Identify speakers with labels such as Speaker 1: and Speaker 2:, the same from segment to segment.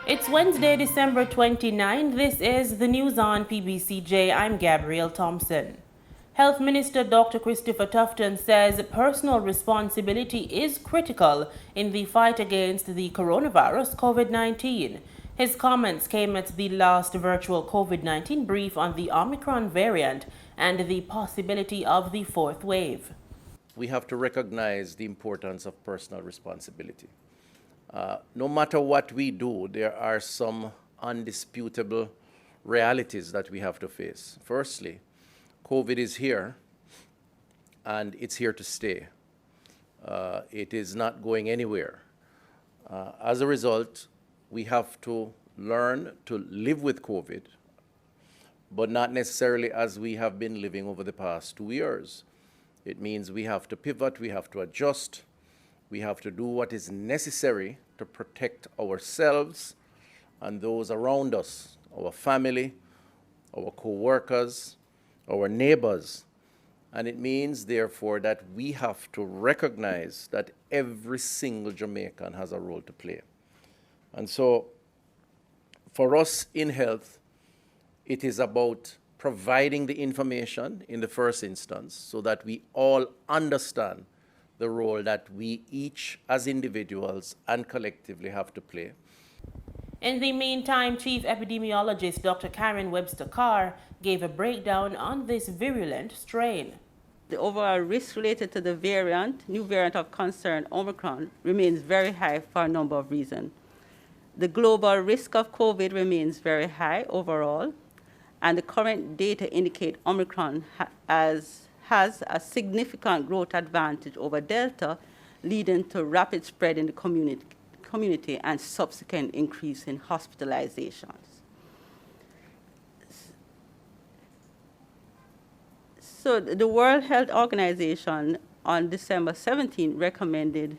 Speaker 1: It's Wednesday, December 29. This is the news on PBCJ. I'm Gabrielle Thompson. Health Minister Dr. Christopher Tufton says personal responsibility is critical in the fight against the coronavirus COVID-19. His comments came at the last virtual COVID-19 brief on the Omicron variant and the possibility of the fourth wave.
Speaker 2: We have to recognize the importance of personal responsibility. No matter what we do, there are some undisputable realities that we have to face. Firstly, COVID is here, and it's here to stay. It is not going anywhere. As a result, we have to learn to live with COVID, but not necessarily as we have been living over the past 2 years. It means we have to pivot, we have to adjust, we have to do what is necessary to protect ourselves and those around us, our family, our co-workers, our neighbors. And it means, therefore, that we have to recognize that every single Jamaican has a role to play. And so, for us in health, it is about providing the information in the first instance so that we all understand the role that we each as individuals and collectively have to play.
Speaker 1: In the meantime, Chief Epidemiologist Dr. Karen Webster-Carr gave a breakdown on this virulent strain.
Speaker 3: The overall risk related to the new variant of concern, Omicron, remains very high for a number of reasons. The global risk of COVID remains very high overall, and the current data indicate Omicron has a significant growth advantage over Delta, leading to rapid spread in the community and subsequent increase in hospitalizations. So the World Health Organization on December 17 recommended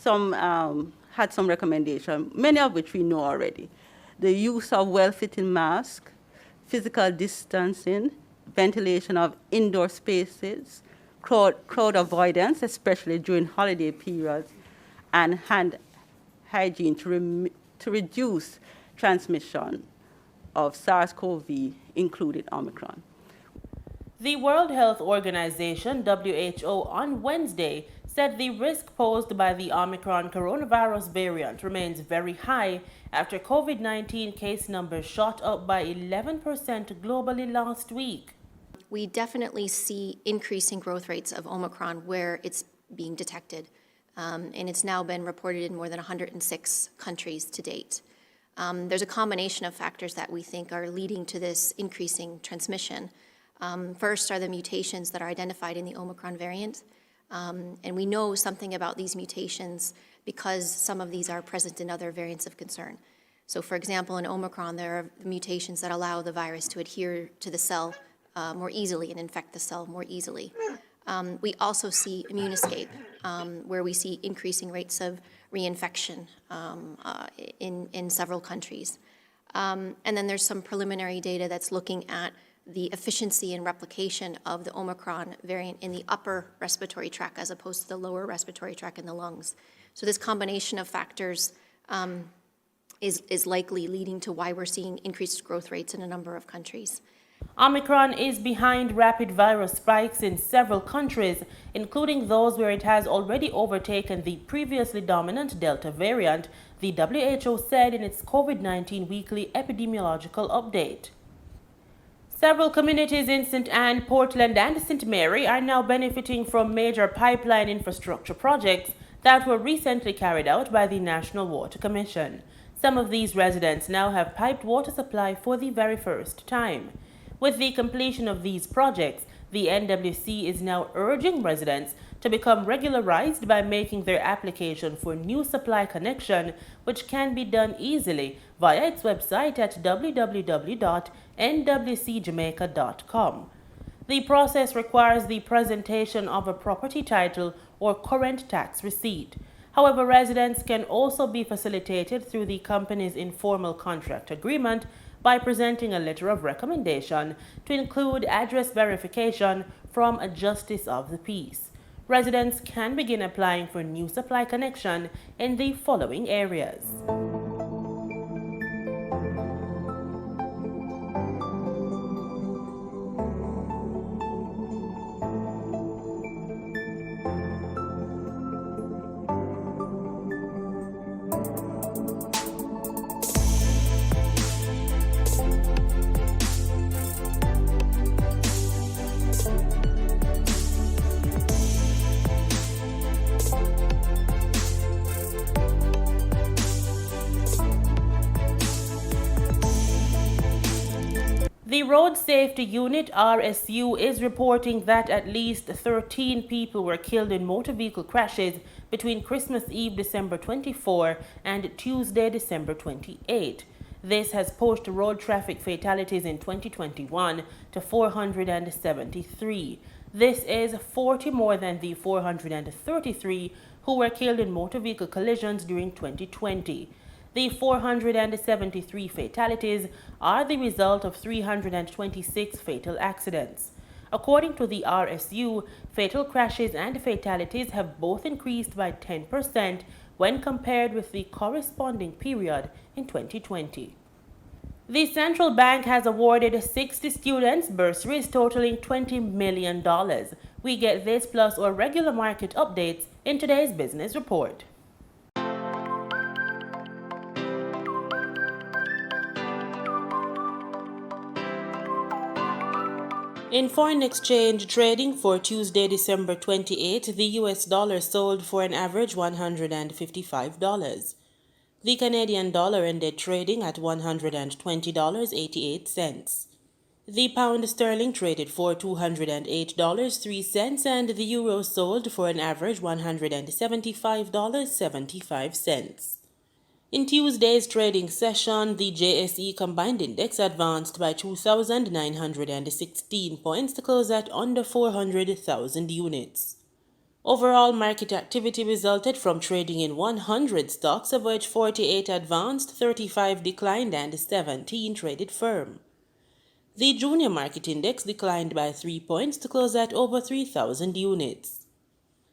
Speaker 3: had some recommendations, many of which we know already. The use of well-fitting masks, physical distancing, ventilation of indoor spaces, crowd avoidance, especially during holiday periods, and hand hygiene to reduce transmission of SARS-CoV, including Omicron.
Speaker 1: The World Health Organization, WHO, on Wednesday said the risk posed by the Omicron coronavirus variant remains very high after COVID-19 case numbers shot up by 11% globally last week.
Speaker 4: We definitely see increasing growth rates of Omicron where it's being detected, and it's now been reported in more than 106 countries to date. There's a combination of factors that we think are leading to this increasing transmission. First are the mutations that are identified in the Omicron variant, and we know something about these mutations because some of these are present in other variants of concern. So for example, in Omicron, there are mutations that allow the virus to adhere to the cell more easily and infect the cell more easily. We also see immune escape, where we see increasing rates of reinfection in several countries. And then there's some preliminary data that's looking at the efficiency and replication of the Omicron variant in the upper respiratory tract as opposed to the lower respiratory tract in the lungs. So this combination of factors is likely leading to why we're seeing increased growth rates in a number of countries.
Speaker 1: Omicron is behind rapid virus spikes in several countries, including those where it has already overtaken the previously dominant Delta variant, the WHO said in its COVID-19 weekly epidemiological update. Several communities in St. Anne, Portland, and St. Mary are now benefiting from major pipeline infrastructure projects that were recently carried out by the National Water Commission. Some of these residents now have piped water supply for the very first time. With the completion of these projects, the NWC is now urging residents to become regularized by making their application for new supply connection, which can be done easily via its website at www.pbcjamaica.com. The process requires the presentation of a property title or current tax receipt. However, residents can also be facilitated through the company's informal contract agreement by presenting a letter of recommendation to include address verification from a justice of the peace. Residents can begin applying for new supply connection in the following areas. Road Safety Unit RSU is reporting that at least 13 people were killed in motor vehicle crashes between Christmas Eve, December 24 and Tuesday, December 28. This has pushed road traffic fatalities in 2021 to 473. This is 40 more than the 433 who were killed in motor vehicle collisions during 2020. The 473 fatalities are the result of 326 fatal accidents. According to the RSU, fatal crashes and fatalities have both increased by 10% when compared with the corresponding period in 2020. The central bank has awarded 60 students bursaries totaling $20 million. We get this plus our regular market updates in today's business report. In foreign exchange trading for Tuesday, December 28, the US dollar sold for an average $155. The Canadian dollar ended trading at $120.88. The pound sterling traded for $208.03 and the euro sold for an average $175.75. In Tuesday's trading session, the JSE Combined Index advanced by 2,916 points to close at under 400,000 units. Overall market activity resulted from trading in 100 stocks, of which 48 advanced, 35 declined, and 17 traded firm. The junior market index declined by 3 points to close at over 3,000 units.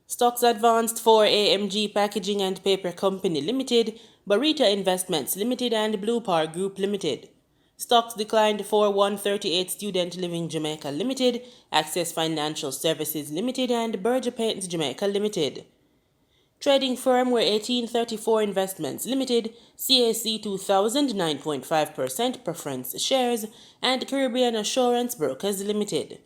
Speaker 1: Stocks advanced for AMG Packaging and Paper Company Limited, Barita Investments Limited, and Blue Power Group Limited. Stocks declined for 138 Student Living Jamaica Limited, Access Financial Services Limited, and Berger Paints Jamaica Limited. Trading firm were 1834 Investments Limited, CAC 2000 9.5% preference shares, and Caribbean Assurance Brokers Limited.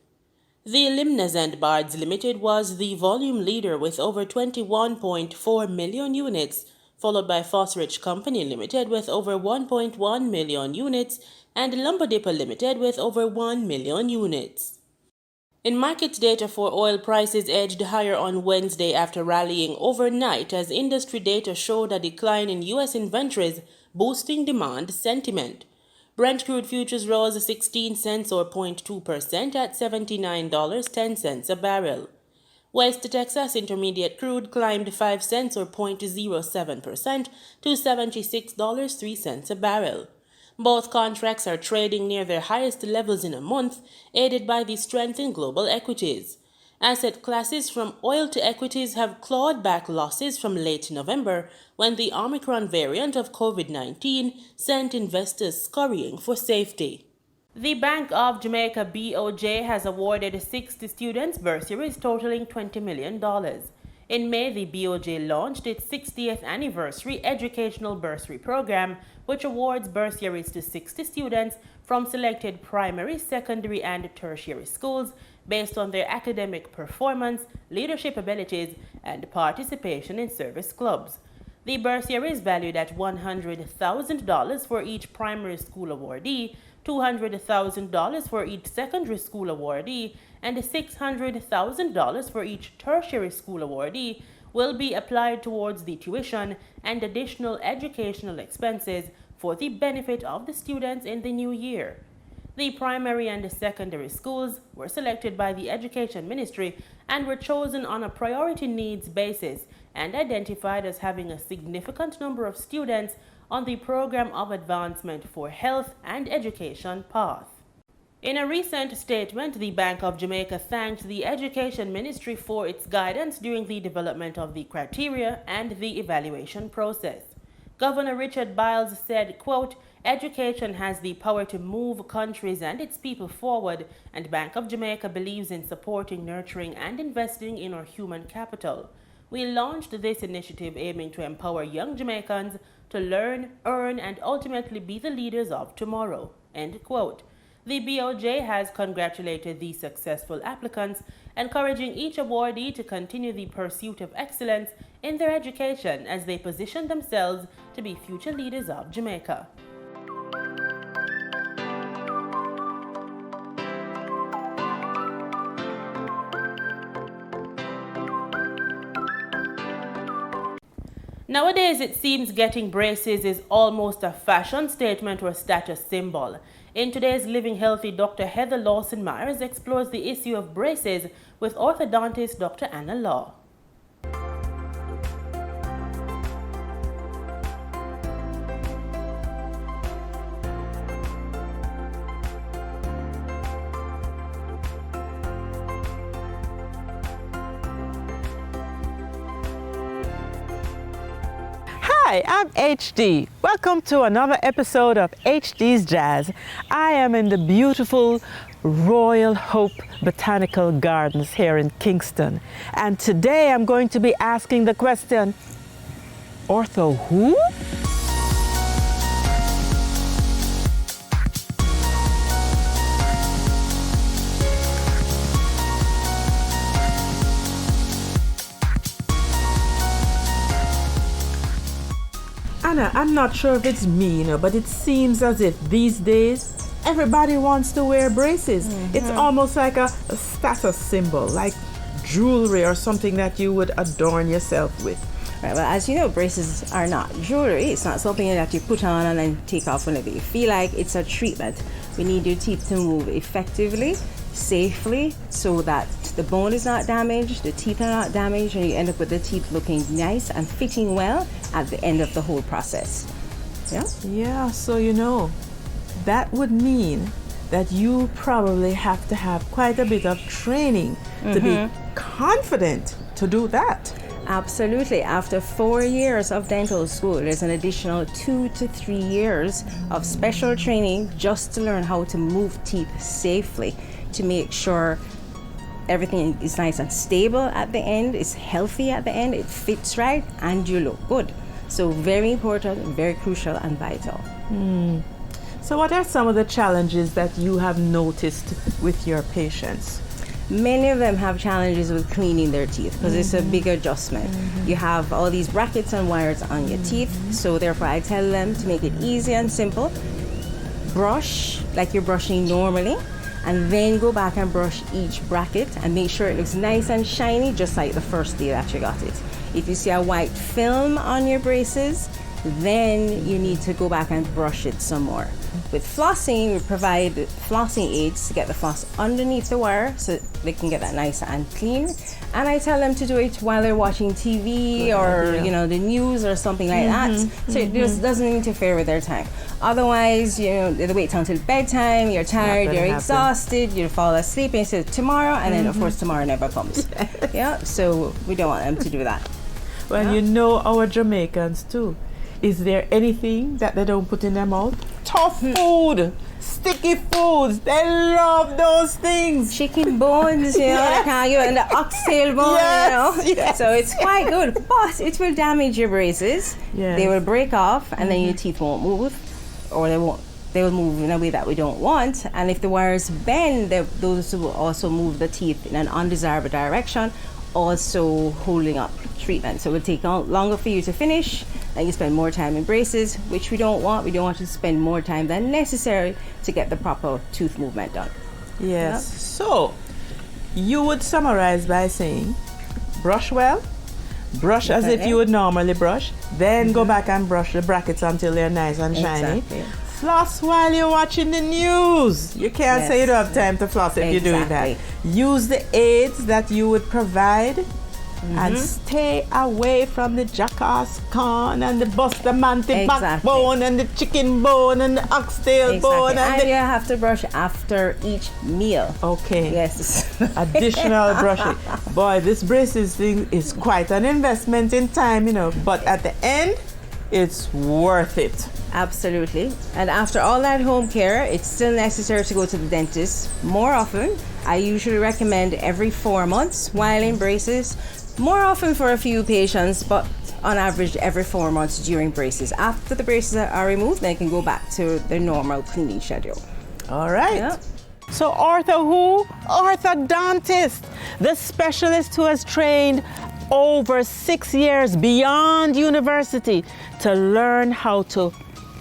Speaker 1: The Limnas and Bards Limited was the volume leader with over 21.4 million units, followed by Forex Company Limited with over 1.1 million units and Lumber Depot Limited with over 1 million units. In market data for oil, prices edged higher on Wednesday after rallying overnight as industry data showed a decline in U.S. inventories, boosting demand sentiment. Brent crude futures rose 16 cents or 0.2% at $79.10 a barrel. West Texas Intermediate crude climbed 5 cents or 0.07% to $76.03 a barrel. Both contracts are trading near their highest levels in a month, aided by the strength in global equities. Asset classes from oil to equities have clawed back losses from late November when the Omicron variant of COVID-19 sent investors scurrying for safety. The Bank of Jamaica BOJ has awarded 60 students bursaries totaling $20 million. In May, the BOJ launched its 60th anniversary educational bursary program, which awards bursaries to 60 students from selected primary, secondary, and tertiary schools based on their academic performance, leadership abilities, and participation in service clubs. The bursary is valued at $100,000 for each primary school awardee, $200,000 for each secondary school awardee, and $600,000 for each tertiary school awardee will be applied towards the tuition and additional educational expenses for the benefit of the students in the new year. The primary and secondary schools were selected by the Education Ministry and were chosen on a priority needs basis and identified as having a significant number of students on the Program of Advancement for Health and Education path. In a recent statement, the Bank of Jamaica thanked the Education Ministry for its guidance during the development of the criteria and the evaluation process. Governor Richard Biles said, quote, "Education has the power to move countries and its people forward, and Bank of Jamaica believes in supporting, nurturing, and investing in our human capital. We launched this initiative aiming to empower young Jamaicans to learn, earn, and ultimately be the leaders of tomorrow." End quote. The BOJ has congratulated the successful applicants, encouraging each awardee to continue the pursuit of excellence in their education as they position themselves to be future leaders of Jamaica. Nowadays, it seems getting braces is almost a fashion statement or status symbol. In today's Living Healthy, Dr. Heather Lawson-Myers explores the issue of braces with orthodontist Dr. Anna Law.
Speaker 5: Hi, I'm HD. Welcome to another episode of HD's Jazz. I am in the beautiful Royal Hope Botanical Gardens here in Kingston. And today I'm going to be asking the question, ortho who? Anna, I'm not sure if it's me, but it seems as if these days everybody wants to wear braces. It's almost like a status symbol, like jewelry or something that you would adorn yourself with.
Speaker 6: Right, well, as you know, braces are not jewelry. It's not something that you put on and then take off whenever you feel like. It's a treatment. We need your teeth to move effectively, safely, so that the bone is not damaged, the teeth are not damaged, and you end up with the teeth looking nice and fitting well at the end of the whole process. Yeah?
Speaker 5: Yeah, so that would mean that you probably have to have quite a bit of training to be confident to do that.
Speaker 6: Absolutely. After 4 years of dental school, there's an additional 2 to 3 years of special training just to learn how to move teeth safely, to make sure everything is nice and stable at the end, is healthy at the end, it fits right, and you look good. So very important, very crucial and vital.
Speaker 5: So what are some of the challenges that you have noticed with your patients?
Speaker 6: Many of them have challenges with cleaning their teeth because it's a big adjustment. You have all these brackets and wires on your teeth, so therefore I tell them to make it easy and simple. Brush like you're brushing normally, and then go back and brush each bracket and make sure it looks nice and shiny, just like the first day that you got it. If you see a white film on your braces, then you need to go back and brush it some more. With flossing, we provide flossing aids to get the floss underneath the wire so they can get that nice and clean. And I tell them to do it while they're watching TV or the news or something like that, so it just doesn't interfere with their time. Otherwise, they wait until bedtime, you're tired, you're exhausted, you fall asleep, and you say tomorrow, and then of course tomorrow never comes. So we don't want them to do that.
Speaker 5: Well, our Jamaicans too. Is there anything that they don't put in their mouth? Tough food, sticky foods, they love those things.
Speaker 6: Chicken bones, and the oxtail bone,
Speaker 5: Yes.
Speaker 6: So it's quite good, but it will damage your braces.
Speaker 5: Yes.
Speaker 6: They will break off, and then your teeth won't move, or they will move in a way that we don't want. And if the wires bend, those will also move the teeth in an undesirable direction, also holding up treatment. So it will take longer for you to finish, and you spend more time in braces, which we don't want. We don't want you to spend more time than necessary to get the proper tooth movement done.
Speaker 5: Yes. So you would summarize by saying, brush well, brush as if you would normally brush, then go back and brush the brackets until they're nice and shiny.
Speaker 6: Exactly.
Speaker 5: Floss while you're watching the news. You can't say you don't have time to floss if you're doing that. Use the aids that you would provide and stay away from the jackass corn and the buster mantis backbone and the chicken bone and the oxtail bone.
Speaker 6: And you have to brush after each meal.
Speaker 5: Okay.
Speaker 6: Yes.
Speaker 5: Additional brushing. Boy, this braces thing is quite an investment in time, but at the end, it's worth it.
Speaker 6: Absolutely. And after all that home care, it's still necessary to go to the dentist more often. I usually recommend every 4 months while in braces, more often for a few patients, but on average every 4 months during braces. After the braces are removed, they can go back to their normal cleaning schedule.
Speaker 5: All right. So ortho who? Orthodontist, the specialist who has trained over 6 years beyond university to learn how to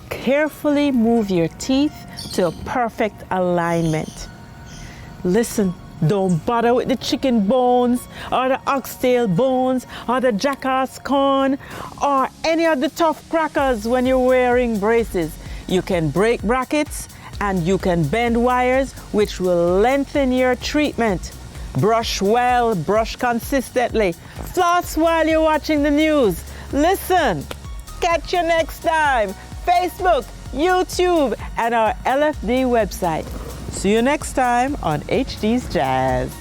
Speaker 5: carefully move your teeth to a perfect alignment. Listen Don't bother with the chicken bones or the oxtail bones or the jackass corn or any of the tough crackers when you're wearing braces. You can break brackets and you can bend wires, which will lengthen your treatment. Brush well, brush consistently. Floss while you're watching the news. Listen, catch you next time. Facebook, YouTube, and our LFD website. See you next time on HD's Jazz.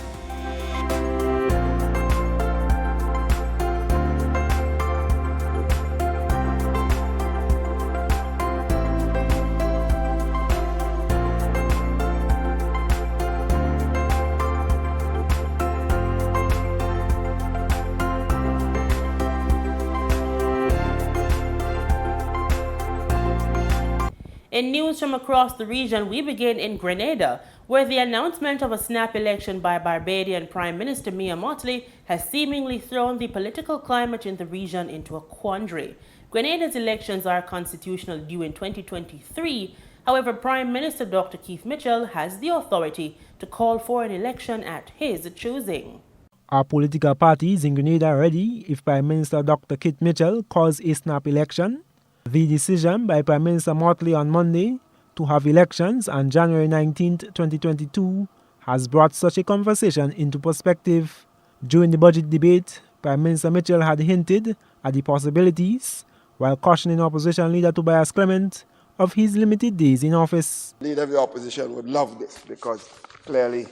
Speaker 1: In news from across the region, we begin in Grenada, where the announcement of a snap election by Barbadian Prime Minister Mia Mottley has seemingly thrown the political climate in the region into a quandary. Grenada's elections are constitutional due in 2023. However, Prime Minister Dr. Keith Mitchell has the authority to call for an election at his choosing.
Speaker 7: Our political parties in Grenada are ready if Prime Minister Dr. Keith Mitchell calls a snap election. The decision by Prime Minister Mottley on Monday to have elections on January 19, 2022 has brought such a conversation into perspective. During the budget debate, Prime Minister Mitchell had hinted at the possibilities while cautioning opposition leader Tobias Clement of his limited days in office.
Speaker 8: The leader of the opposition would love this because clearly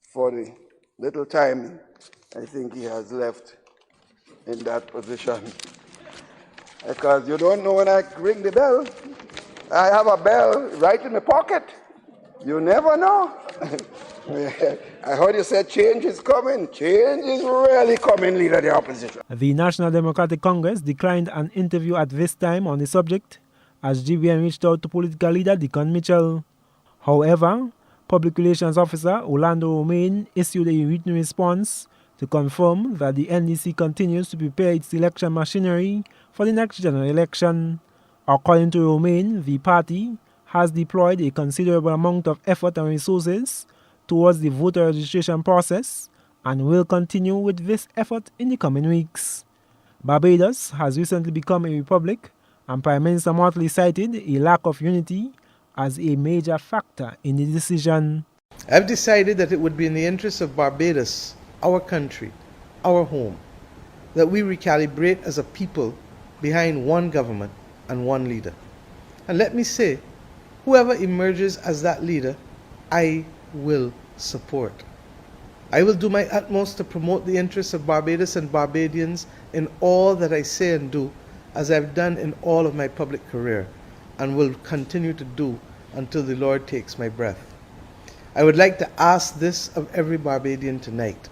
Speaker 8: for the little time I think he has left in that position. Because you don't know when I ring the bell. I have a bell right in my pocket. You never know. I heard you said change is coming. Change is really coming, leader of the opposition.
Speaker 7: The National Democratic Congress declined an interview at this time on the subject as GBN reached out to political leader Deacon Mitchell. However, Public Relations Officer Orlando Romaine issued a written response to confirm that the NDC continues to prepare its election machinery for the next general election. According to Romaine, the party has deployed a considerable amount of effort and resources towards the voter registration process and will continue with this effort in the coming weeks. Barbados has recently become a republic, and Prime Minister Mottley cited a lack of unity as a major factor in the decision.
Speaker 9: I've decided that it would be in the interest of Barbados, our country, our home, that we recalibrate as a people behind one government and one leader. And let me say, whoever emerges as that leader, I will support. I will do my utmost to promote the interests of Barbados and Barbadians in all that I say and do, as I've done in all of my public career, and will continue to do until the Lord takes my breath. I would like to ask this of every Barbadian tonight.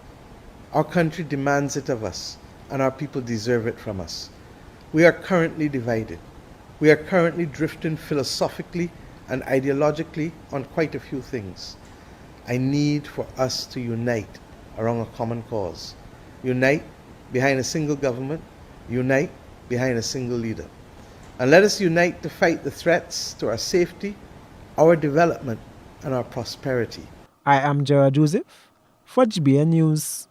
Speaker 9: Our country demands it of us, and our people deserve it from us. We are currently divided. We are currently drifting philosophically and ideologically on quite a few things. I need for us to unite around a common cause. Unite behind a single government. Unite behind a single leader. And let us unite to fight the threats to our safety, our development, and our prosperity.
Speaker 7: I am Gerard Joseph for GBN News.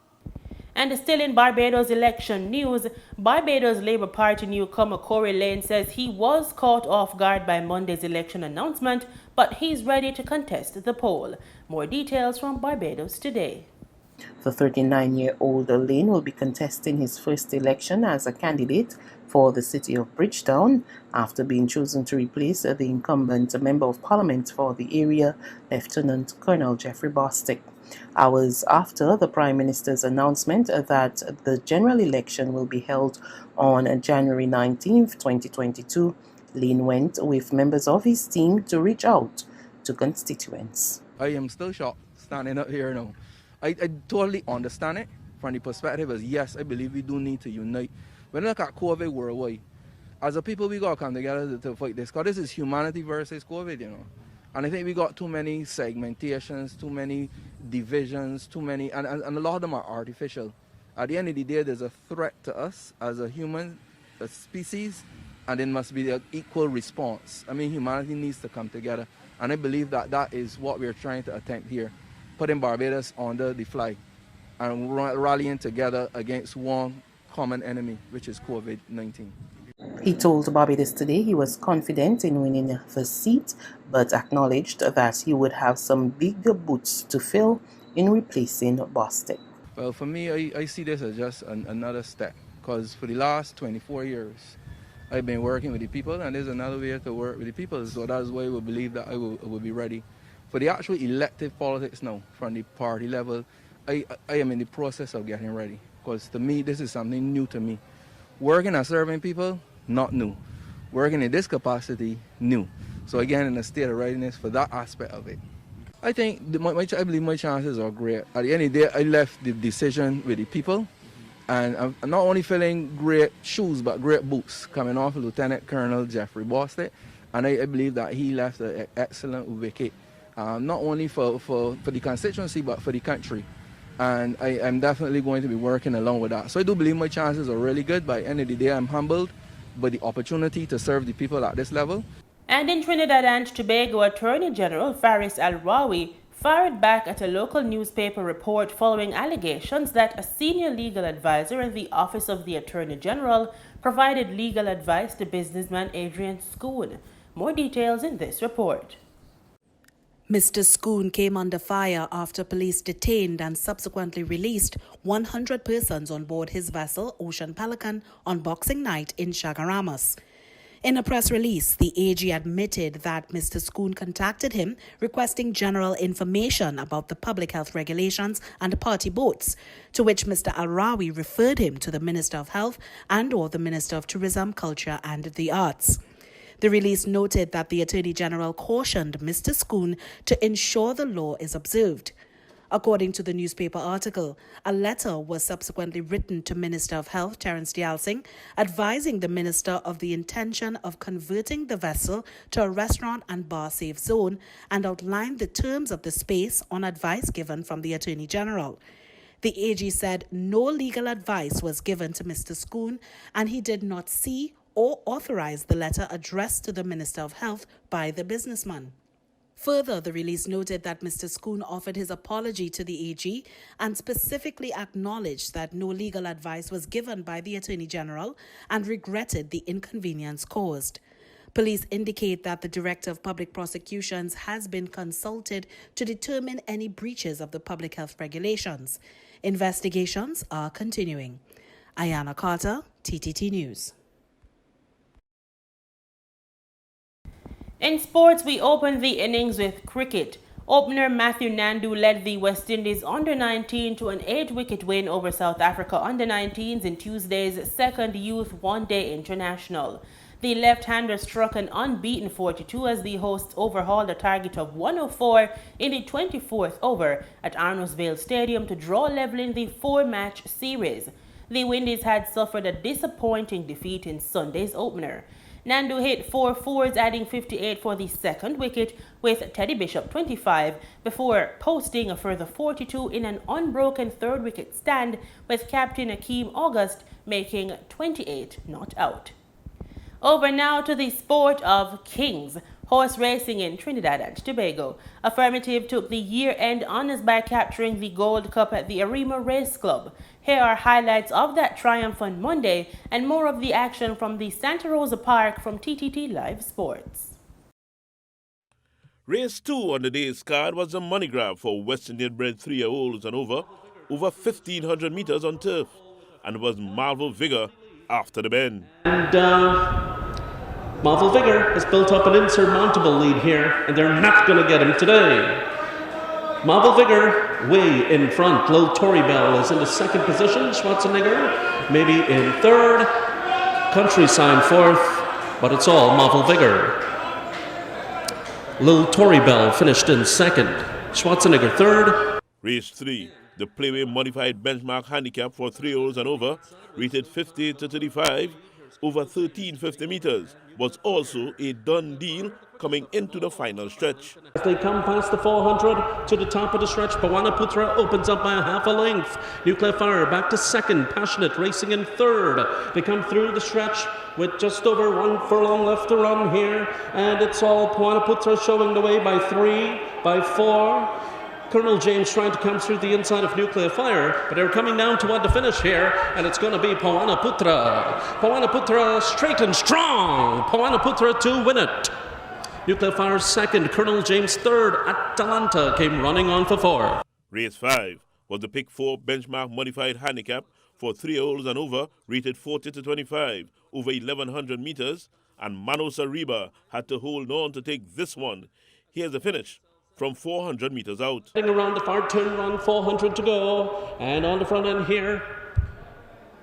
Speaker 1: And still in Barbados election news, Barbados Labour Party newcomer Corey Lane says he was caught off guard by Monday's election announcement, but he's ready to contest the poll. More details from Barbados Today.
Speaker 10: The 39-year-old Lane will be contesting his first election as a candidate for the city of Bridgetown after being chosen to replace the incumbent Member of Parliament for the area, Lieutenant Colonel Jeffrey Bostick. Hours after the Prime Minister's announcement that the general election will be held on January 19, 2022, Lane went with members of his team to reach out to constituents.
Speaker 11: I am still shocked standing up here now. I totally understand it from the perspective of, yes, I believe we do need to unite. When I look at COVID worldwide, as a people, we got to come together to fight this, because this is humanity versus COVID, you know. And I think we got too many segmentations, too many divisions, too many, and a lot of them are artificial. At the end of the day, there's a threat to us as a human a species, and it must be an equal response. I mean, humanity needs to come together, and I believe that that is what we're trying to attempt here. putting Barbados under the flag and rallying together against one common enemy, which is COVID-19.
Speaker 10: He told Barbados Today he was confident in winning the seat, but acknowledged that he would have some bigger boots to fill in replacing Boston.
Speaker 11: Well, for me, I see this as just another step, because for the last 24 years, I've been working with the people, and there's another way to work with the people, so that's why we believe that I will be ready. For the actual elective politics now, from the party level, I am in the process of getting ready, because to me, this is something new to me. Working and serving people, not new. Working in this capacity, new. So again, in a state of readiness for that aspect of it. I think, I believe my chances are great. At the end of the day, I left the decision with the people, and I'm not only filling great shoes, but great boots, coming off Lieutenant Colonel Jeffrey Boston, and I believe that he left an excellent wicket, not only for the constituency, but for the country. And I'm definitely going to be working along with that. So I do believe my chances are really good. By the end of the day, I'm humbled by the opportunity to serve the people at this level.
Speaker 1: And in Trinidad and Tobago, Attorney General Faris Al-Rawi fired back at a local newspaper report following allegations that a senior legal advisor in the Office of the Attorney General provided legal advice to businessman Adrian Schoon. More details in this report.
Speaker 12: Mr. Schoon came under fire after police detained and subsequently released 100 persons on board his vessel Ocean Pelican on Boxing Night in Chaguaramas. In a press release, the AG admitted that Mr. Schoon contacted him requesting general information about the public health regulations and party boats, to which Mr. Al-Rawi referred him to the Minister of Health and/or the Minister of Tourism, Culture and the Arts. The release noted that the Attorney General cautioned Mr. Schoon to ensure the law is observed. According to the newspaper article, a letter was subsequently written to Minister of Health Terence Dialsing, advising the Minister of the intention of converting the vessel to a restaurant and bar safe zone, and outlined the terms of the space on advice given from the Attorney General. The AG said no legal advice was given to Mr. Schoon, and he did not see or authorize the letter addressed to the Minister of Health by the businessman. Further, the release noted that Mr. Schoon offered his apology to the AG and specifically acknowledged that no legal advice was given by the Attorney General and regretted the inconvenience caused. Police indicate that the Director of Public Prosecutions has been consulted to determine any breaches of the public health regulations. Investigations are continuing. Ayana Carter, TTT News.
Speaker 1: In sports, we opened the innings with cricket. Opener Matthew Nandu led the West Indies under-19 to an 8-wicket win over South Africa under-19s in Tuesday's second Youth One-Day International. The left-hander struck an unbeaten 42 as the hosts overhauled a target of 104 in the 24th over at Arnoldsville Stadium to draw level in the 4-match series. The Windies had suffered a disappointing defeat in Sunday's opener. Nandu hit 4 fours, adding 58 for the second wicket, with Teddy Bishop 25, before posting a further 42 in an unbroken third wicket stand, with captain Akeem August making 28 not out. Over now to the sport of kings, horse racing in Trinidad and Tobago. Affirmative took the year-end honors by capturing the Gold Cup at the Arima Race Club. Here are highlights of that triumph on Monday and more of the action from the Santa Rosa Park from TTT Live Sports.
Speaker 13: Race 2 on the day's card was a money grab for West Indian bred 3-year-olds and over 1,500 meters on turf, and it was Marvel Vigor after the bend.
Speaker 14: And Marvel Vigor has built up an insurmountable lead here, and they're not going to get him today. Marvel Vigor way in front. Lil Tory Bell is in the second position. Schwarzenegger maybe in third. Countryside fourth, but it's all Marvel Vigor. Lil Tory Bell finished in second. Schwarzenegger third.
Speaker 13: Race 3, the Playway modified benchmark handicap for 3-year-olds and over, rated 50 to 35, over 1,350 meters, was also a done deal coming into the final stretch.
Speaker 14: As they come past the 400 to the top of the stretch, Pawanaputra opens up by a half a length. Nuclear Fire back to second, Passionate racing in third. They come through the stretch with just over 1 furlong left to run here, and it's all Pawanaputra showing the way by 3, by 4. Colonel James trying to come through the inside of Nuclear Fire, but they're coming down toward the finish here, and it's going to be Pawanaputra. Pawanaputra straight and strong. Pawanaputra to win it. Nuclear Fire second, Colonel James third. Atalanta came running on for 4.
Speaker 13: Race 5 was the Pick 4 benchmark modified handicap for 3 holes and over, rated 40 to 25, over 1,100 meters, and Mano Sariba had to hold on to take this one. Here's the finish from 400 meters out.
Speaker 14: Around the far turn run, 400 to go, and on the front end here,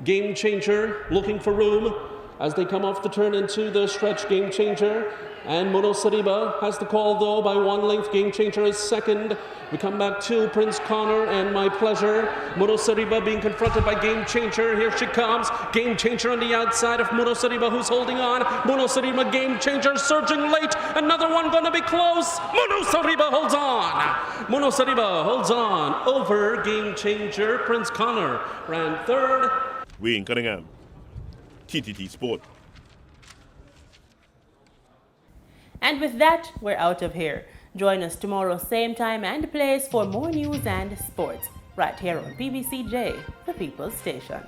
Speaker 14: Game Changer looking for room as they come off the turn into the stretch. Game Changer and Mono Sariba has the call though by 1 length. Game Changer is second. We come back to Prince Connor and My Pleasure. Mono Sariba being confronted by Game Changer. Here she comes. Game Changer on the outside of Mono Sariba, who's holding on. Mono Sariba, Game Changer surging late. Another one going to be close. Mono Sariba holds on. Mono Sariba holds on over Game Changer. Prince Connor ran third.
Speaker 13: Wayne Cunningham, TTT Sport.
Speaker 1: And with that, we're out of here. Join us tomorrow, same time and place for more news and sports, right here on PBCJ, the People's Station.